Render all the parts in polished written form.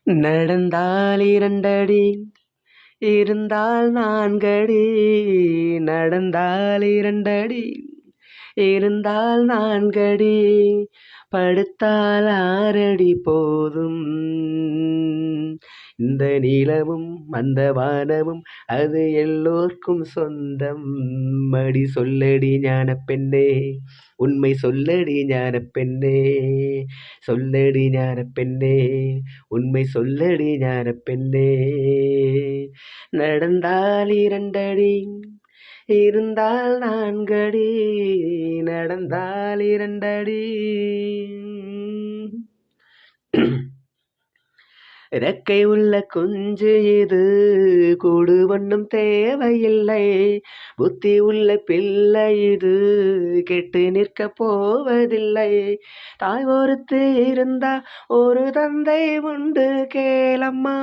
நடந்தால் 2 அடி, இருந்தால் 4 அடி. நடந்தால் 2 அடி, இருந்தால் 4 அடி. படுத்தால் 6 அடி போதும். இந்த நீளமும் அந்த வானமும் அது எல்லோர்க்கும் சொந்தம். அடி சொல்லடி ஞானப் பெண்ணே, உண்மை சொல்லடி ஞானப் பெண்ணே. சொல்லடி ஞானப் பெண்ணே, உண்மை சொல்லடி ஞானப் பெண்ணே. நடந்தால் 2 அடி, இருந்தால் 4 அடி. நடந்தால் 2 அடி. இறக்கை உள்ள குஞ்சு இது, கூடு ஒன்றும் தேவையில்லை. புத்தி உள்ள பிள்ளை இது, கெட்டு நிற்க போவதில்லை. தாய் ஒருத்தி இருந்தா ஒரு தந்தை உண்டு கேளம்மா.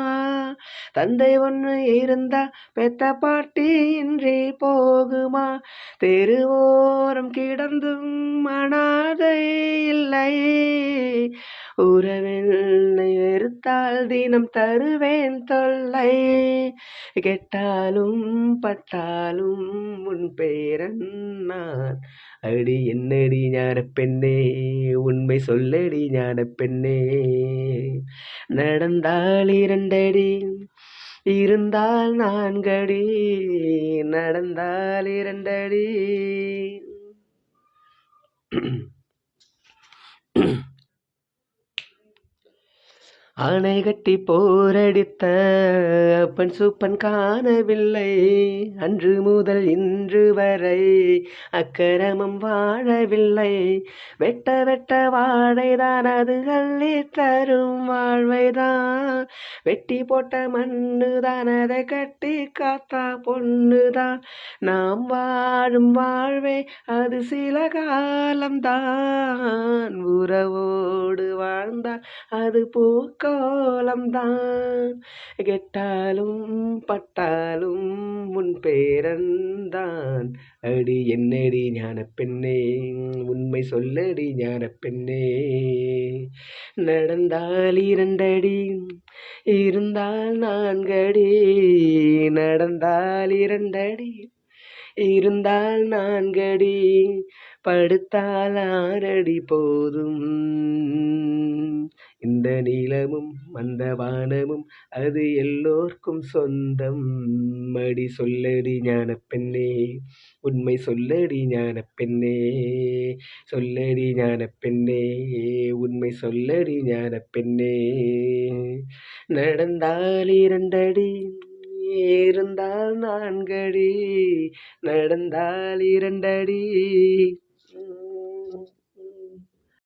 தந்தை ஒன்று இருந்தா பெத்த பாட்டி இன்றி போகுமா. தெருவோரம் கிடந்தும் அனாதை இல்லை. உறவென்னை வெறுத்தால் தினம் தருவேன் தொல்லை. கெட்டாலும் பட்டாலும் உன் பேரன் நான். அடி என்னடி ஞானப் பெண்ணே, உண்மை சொல்லடி ஞானப் பெண்ணே. நடந்தால் 2 அடி, இருந்தால் 4 அடி. நடந்தால் 2 அடி. ஆணை கட்டி போரடித்த அப்பன் சூப்பன் காணவில்லை. அன்று முதல் இன்று வரை அக்கிரமம் வாழவில்லை. வெட்ட வெட்ட வாழைதான் அது அள்ளி தரும் வாழ்வைதான். வெட்டி போட்ட மண்ணுதான் அதை கட்டி காத்தா பொண்ணுதான். நாம் வாழும் வாழ்வே அது சில காலம்தான். உறவோடு வாழ்ந்தால் அது பூக்கோலம்தான். கெட்டாலும் பட்டாலும் உன் பேரன்தான். அடி என்னடி ஞானப் பெண்ணே, உண்மை சொல்லடி ஞானப் பெண்ணே. நடந்தால் 2 அடி, இருந்தால் 4 அடி. நடந்தால் 2 அடி, இருந்தால் 4 அடி. படுத்தால் 6 அடி போதும். இந்த நீளமும் அந்த வானமும் அது எல்லோர்க்கும் சொந்தம். அடி சொல்லடி ஞானப் பெண்ணே, உண்மை சொல்லடி ஞானப் பெண்ணே. சொல்லடி ஞானப் பெண்ணே, உண்மை சொல்லடி ஞானப் பெண்ணே. நடந்தால் 2 அடி, இருந்தால் 4 அடி. நடந்தால் 2 அடி.